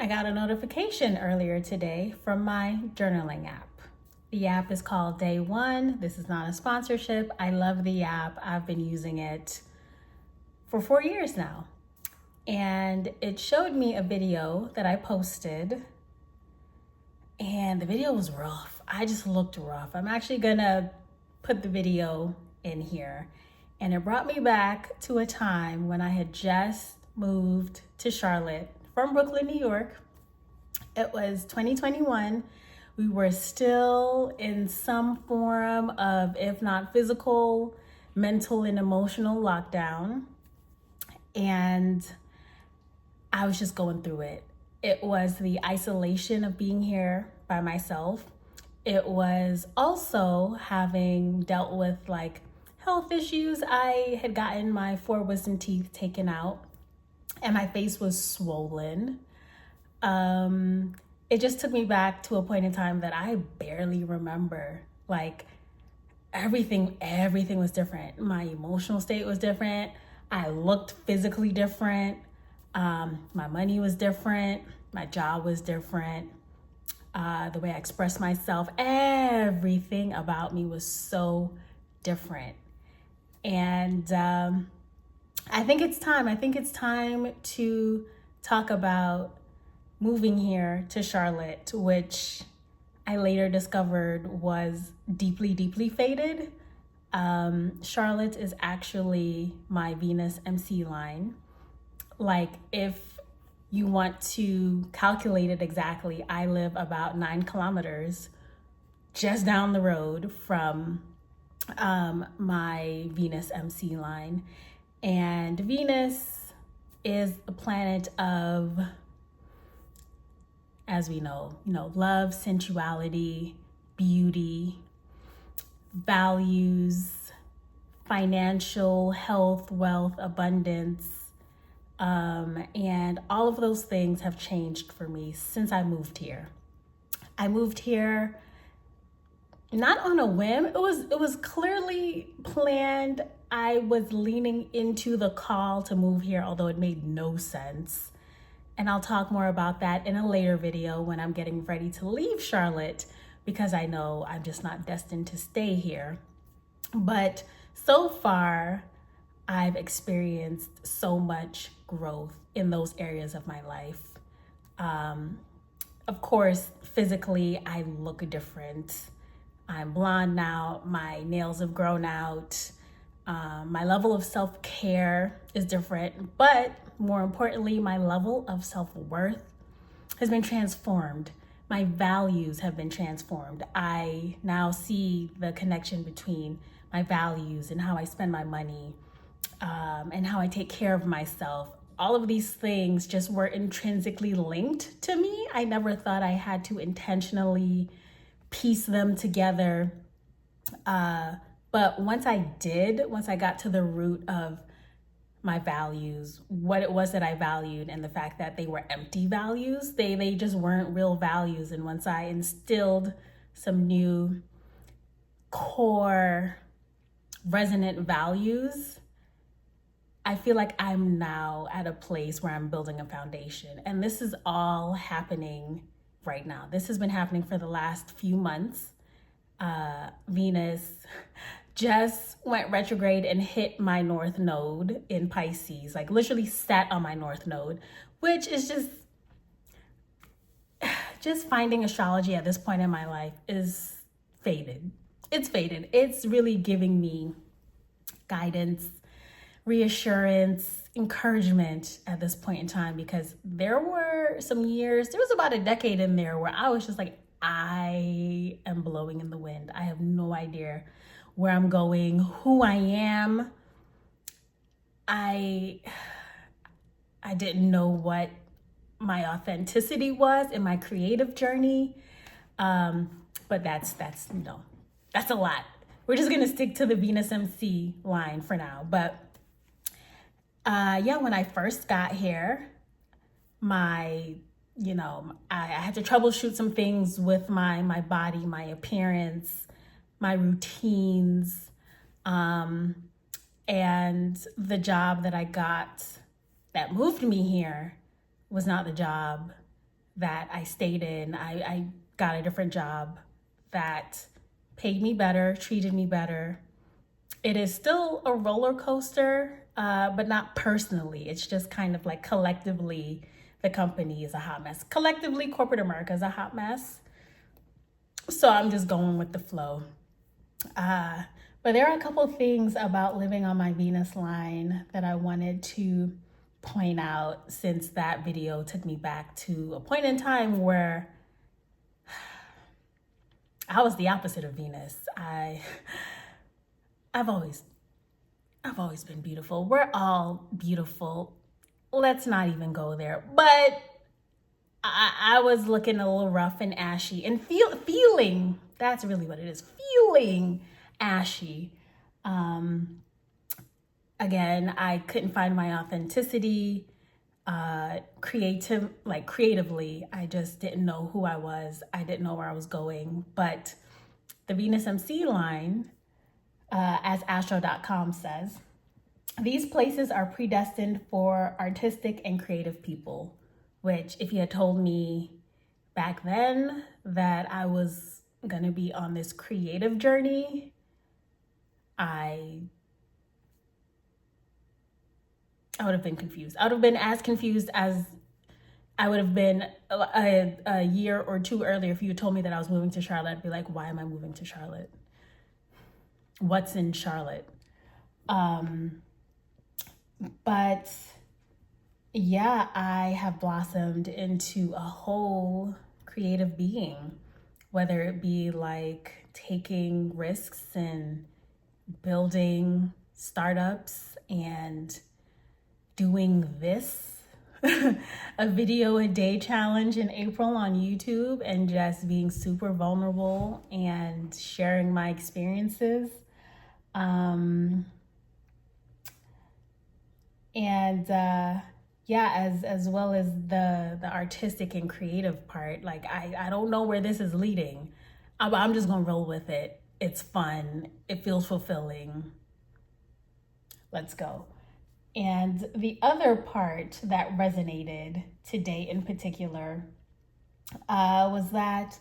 I got a notification earlier today from my journaling app. The app is called Day One. This is not a sponsorship. I love the app. I've been using it for 4 years now. And it showed me a video that I posted, and the video was rough. I just looked rough. I'm actually gonna put the video in here. And it brought me back to a time when I had just moved to Charlotte from Brooklyn, New York. It was 2021. We were still in some form of, if not physical, mental and emotional lockdown. And I was just going through it. It was the isolation of being here by myself. It was also having dealt with health issues. I had gotten my 4 wisdom teeth taken out and my face was swollen. It just took me back to a point in time that I barely remember. Everything was different. My emotional state was different. I looked physically different. My money was different. My job was different. The way I expressed myself, everything about me was so different. And I think it's time to talk about moving here to Charlotte, which I later discovered was deeply, deeply fated. Charlotte is actually my Venus MC line. If you want to calculate it exactly, I live about 9 kilometers just down the road from my Venus MC line. And Venus is a planet of, as we know, love, sensuality, beauty, values, financial, health, wealth, abundance. And all of those things have changed for me since I moved here. I moved here not on a whim. It was clearly planned. I was leaning into the call to move here, although it made no sense. And I'll talk more about that in a later video when I'm getting ready to leave Charlotte, because I know I'm just not destined to stay here. But so far, I've experienced so much growth in those areas of my life. Of course, physically, I look different. I'm blonde now. My nails have grown out. My level of self-care is different, but more importantly, my level of self-worth has been transformed. My values have been transformed. I now see the connection between my values and how I spend my money, and how I take care of myself. All of these things just were intrinsically linked to me. I never thought I had to intentionally piece them together. But once I got to the root of my values, what it was that I valued, and the fact that they were empty values, they just weren't real values. And once I instilled some new core resonant values, I feel like I'm now at a place where I'm building a foundation. And this is all happening right now. This has been happening for the last few months. Venus just went retrograde and hit my North Node in Pisces, literally sat on my North Node, which is just finding astrology at this point in my life is fated. It's fated. It's really giving me guidance, reassurance, encouragement at this point in time, because there was about a decade in there where I was just I am blowing in the wind. I have no idea where I'm going, who I am. I didn't know what my authenticity was in my creative journey. But that's a lot. We're just gonna stick to the Venus MC line for now. But when I first got here, I had to troubleshoot some things with my body, my appearance, my routines, and the job that I got that moved me here was not the job that I stayed in. I got a different job that paid me better, treated me better. It is still a roller coaster, but not personally. It's just kind of like collectively, the company is a hot mess. Collectively, corporate America is a hot mess. So I'm just going with the flow. But there are a couple things about living on my Venus line that I wanted to point out, since that video took me back to a point in time where I was the opposite of Venus. I've always been beautiful. We're all beautiful. Let's not even go there. But I was looking a little rough and ashy and feeling, that's really what it is, feeling ashy. Again, I couldn't find my authenticity. Creatively, I just didn't know who I was. I didn't know where I was going. But the Venus MC line, as astro.com says, these places are predestined for artistic and creative people, which if you had told me back then that I was going to be on this creative journey, I would have been confused. I would have been as confused as I would have been a year or two earlier if you had told me that I was moving to Charlotte. I'd be like, why am I moving to Charlotte? What's in Charlotte? But yeah, I have blossomed into a whole creative being, whether it be like taking risks and building startups and doing this, a video a day challenge in April on YouTube, and just being super vulnerable and sharing my experiences. As well as the artistic and creative part. Like, I don't know where this is leading. I'm just gonna roll with it. It's fun. It feels fulfilling. Let's go. And the other part that resonated today in particular was that,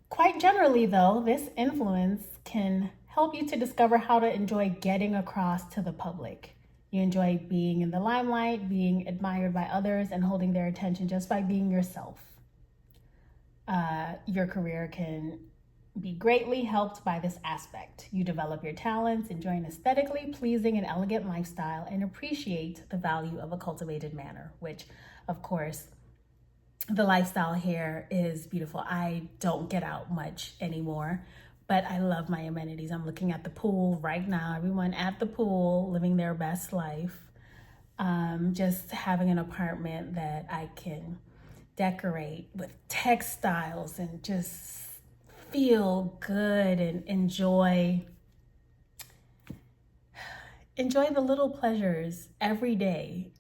quite generally though, this influence can help you to discover how to enjoy getting across to the public. You enjoy being in the limelight, being admired by others, and holding their attention just by being yourself. Your career can be greatly helped by this aspect. You develop your talents, enjoy an aesthetically pleasing and elegant lifestyle, and appreciate the value of a cultivated manner, which, of course, the lifestyle here is beautiful. I don't get out much anymore, but I love my amenities. I'm looking at the pool right now. Everyone at the pool living their best life. Just having an apartment that I can decorate with textiles and just feel good and enjoy the little pleasures every day.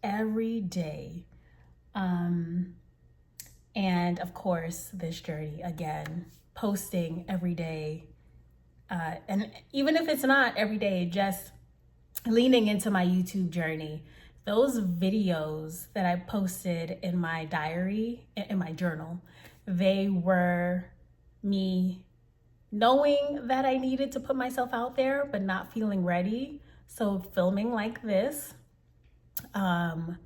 And of course, this journey, again, posting every day. And even if it's not every day, just leaning into my YouTube journey. Those videos that I posted in my diary, in my journal, they were me knowing that I needed to put myself out there, but not feeling ready. So filming like this, and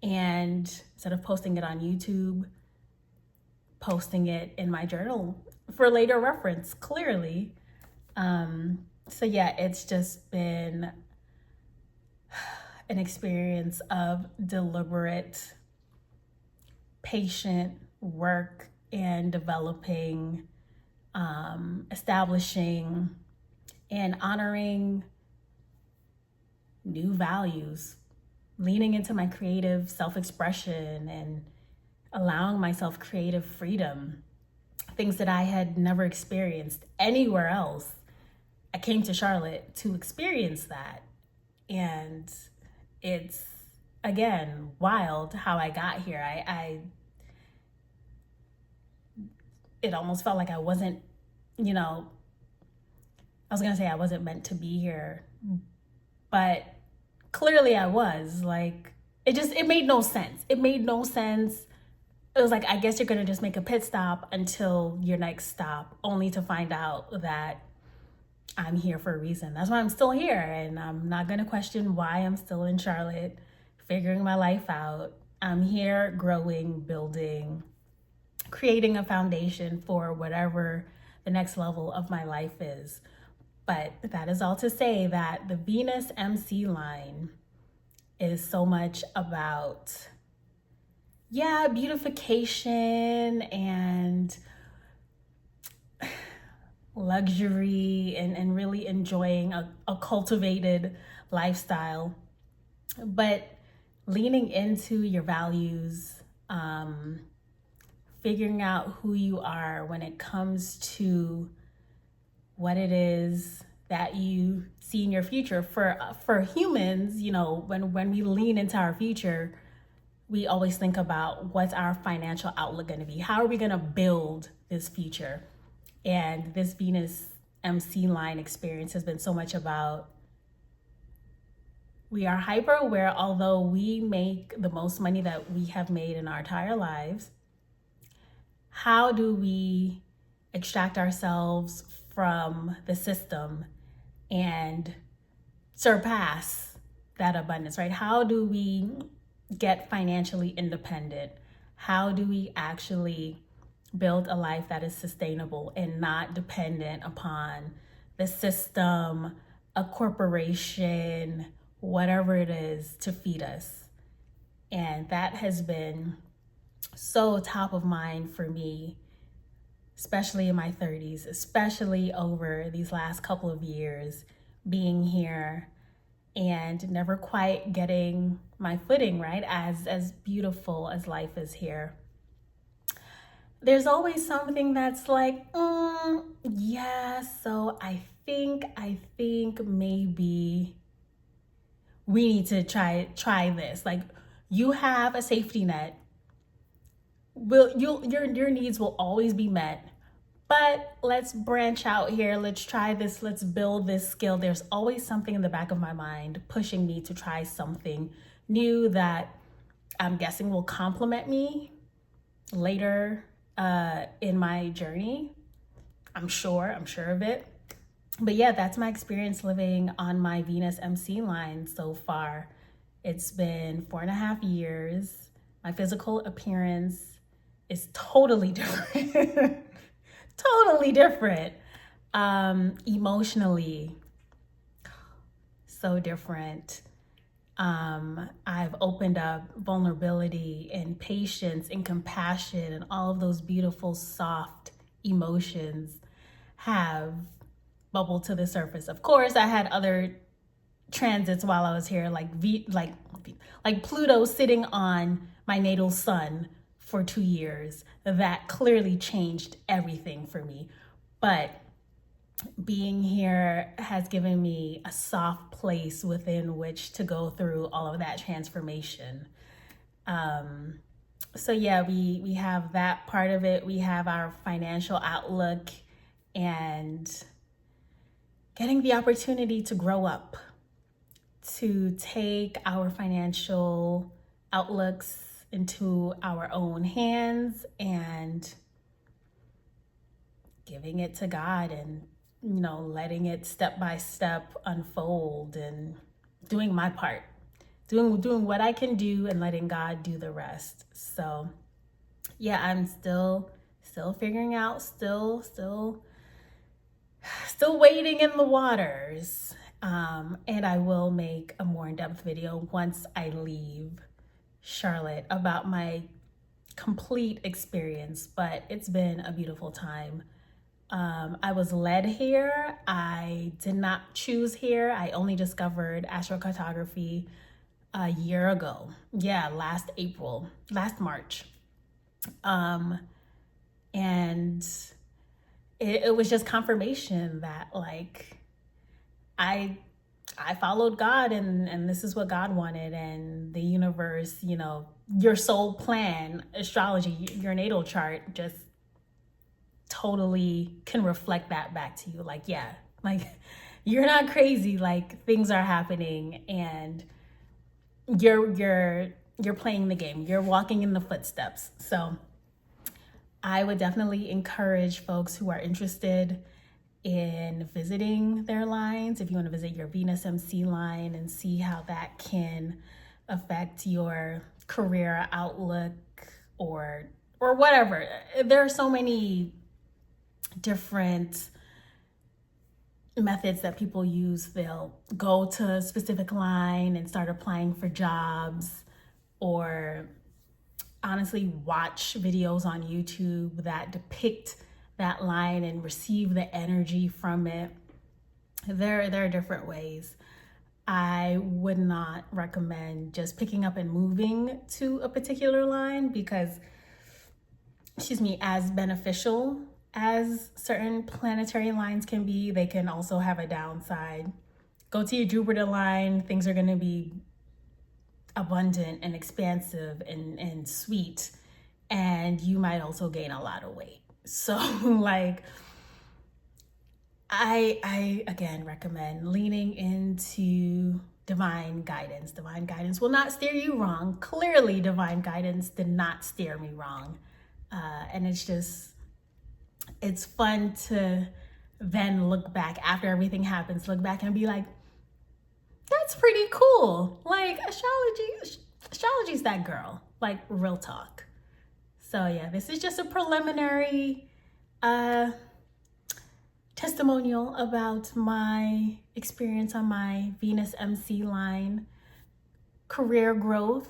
instead of posting it on YouTube, posting it in my journal for later reference, clearly. So yeah, it's just been an experience of deliberate, patient work and developing, establishing and honoring new values, leaning into my creative self-expression and allowing myself creative freedom, things that I had never experienced anywhere else. I came to Charlotte to experience that. And it's, again, wild how I got here. It almost felt like I wasn't, I was gonna say I wasn't meant to be here, but clearly I was. Like, it made no sense. It made no sense it was like, I guess you're gonna just make a pit stop until your next stop, only to find out that I'm here for a reason. That's why I'm still here, and I'm not gonna question why I'm still in Charlotte, figuring my life out. I'm here growing, building, creating a foundation for whatever the next level of my life is. But that is all to say that the Venus MC line is so much about, yeah, beautification and luxury and really enjoying a cultivated lifestyle, but leaning into your values, figuring out who you are when it comes to what it is that you see in your future. For humans, you know, when we lean into our future, we always think about what's our financial outlook going to be? How are we going to build this future? And this Venus MC line experience has been so much about, we are hyper aware, although we make the most money that we have made in our entire lives. How do we extract ourselves from the system and surpass that abundance, right? How do we get financially independent? How do we actually build a life that is sustainable and not dependent upon the system, a corporation, whatever it is to feed us? And that has been so top of mind for me, especially in my 30s, especially over these last couple of years, being here and never quite getting my footing, right? As beautiful as life is here, there's always something that's like, yeah, so I think maybe we need to try this. Like, you have a safety net. Your needs will always be met, but let's branch out here. Let's try this. Let's build this skill. There's always something in the back of my mind pushing me to try something new that I'm guessing will complement me later in my journey. I'm sure of it. But yeah, that's my experience living on my Venus MC line so far. It's been 4.5 years. My physical appearance is totally different. Totally different. Emotionally, so different. I've opened up vulnerability and patience and compassion, and all of those beautiful, soft emotions have bubbled to the surface. Of course, I had other transits while I was here, like Pluto sitting on my natal sun for 2 years. That clearly changed everything for me. But being here has given me a soft place within which to go through all of that transformation. So yeah, we have that part of it. We have our financial outlook and getting the opportunity to grow up, to take our financial outlooks into our own hands and giving it to God, and letting it step by step unfold, and doing my part, doing what I can do and letting God do the rest. So yeah, I'm still figuring out, still wading in the waters. And I will make a more in-depth video once I leave Charlotte about my complete experience, but it's been a beautiful time. I was led here. I did not choose here. I only discovered astrocartography a year ago. Yeah, last March. And it was just confirmation that, like, I followed God, and this is what God wanted, and the universe, your soul plan, astrology, your natal chart just totally can reflect that back to you. Like, yeah, like, you're not crazy. Like, things are happening, and your you're playing the game. You're walking in the footsteps. So I would definitely encourage folks who are interested in visiting their lines, if you want to visit your Venus MC line and see how that can affect your career outlook or whatever. There are so many different methods that people use. They'll go to a specific line and start applying for jobs, or honestly watch videos on YouTube that depict that line and receive the energy from it. There are different ways. I would not recommend just picking up and moving to a particular line because, as beneficial as certain planetary lines can be, they can also have a downside. Go to your Jupiter line, things are going to be abundant and expansive and sweet, and you might also gain a lot of weight. So I again recommend leaning into divine guidance. Divine guidance will not steer you wrong. Clearly, divine guidance did not steer me wrong. And it's fun to then look back after everything happens, look back and be like, that's pretty cool. Like astrology's that girl, like real talk. So yeah, this is just a preliminary testimonial about my experience on my Venus MC line, career growth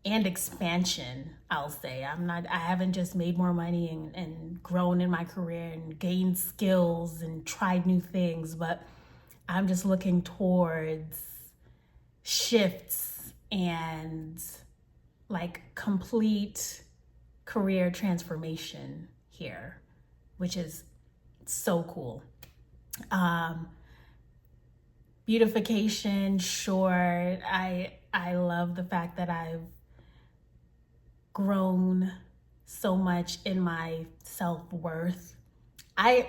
and expansion. I'll say I haven't just made more money and grown in my career and gained skills and tried new things, but I'm just looking towards shifts and like complete career transformation here, which is so cool. Beautification, sure. I love the fact that I've grown so much in my self-worth. I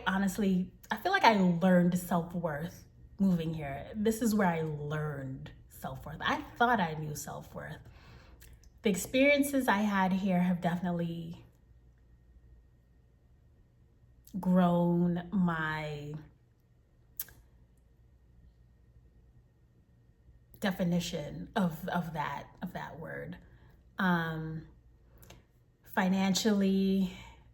feel like I learned self-worth moving here. This is where I learned self-worth. I thought I knew self-worth. The experiences I had here have definitely grown my definition of that word. Financially,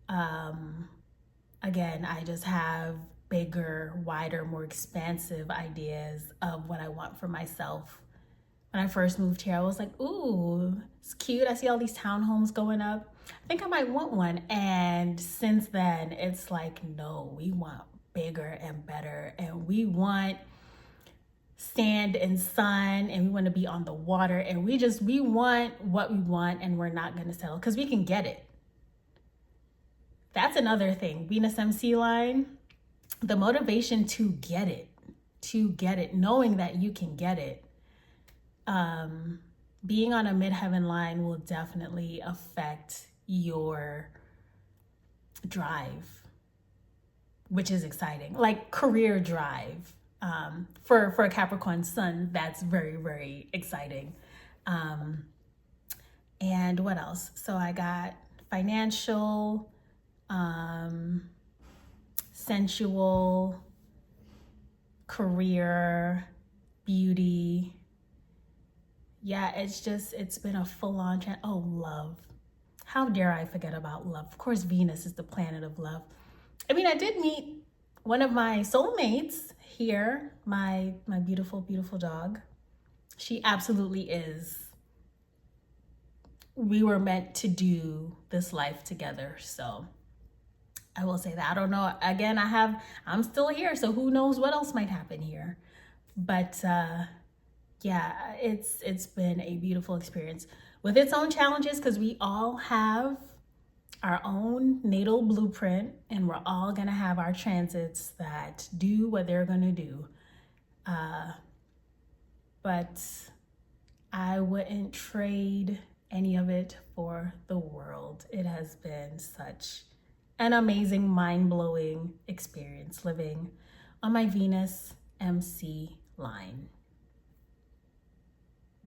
again, I just have bigger, wider, more expansive ideas of what I want for myself. When I first moved here, I was like, ooh, it's cute. I see all these townhomes going up. I think I might want one. And since then, it's like, no, we want bigger and better. And we want sand and sun, and we want to be on the water. And we want what we want, and we're not going to settle because we can get it. That's another thing. Venus MC line, the motivation to get it, knowing that you can get it. Being on a midheaven line will definitely affect your drive, which is exciting. Like career drive. For a Capricorn sun, that's very, very exciting. And what else? So I got financial, sensual, career, beauty. Yeah, it's been a full-on love. How dare I forget about love? Of course, Venus is the planet of love. I mean, I did meet one of my soulmates here, my beautiful, beautiful dog. She absolutely is. We were meant to do this life together. So I will say that. I don't know. Again, I'm still here, so who knows what else might happen here. But yeah, it's been a beautiful experience with its own challenges, because we all have our own natal blueprint, and we're all gonna have our transits that do what they're gonna do. But I wouldn't trade any of it for the world. It has been such an amazing, mind-blowing experience living on my Venus MC line.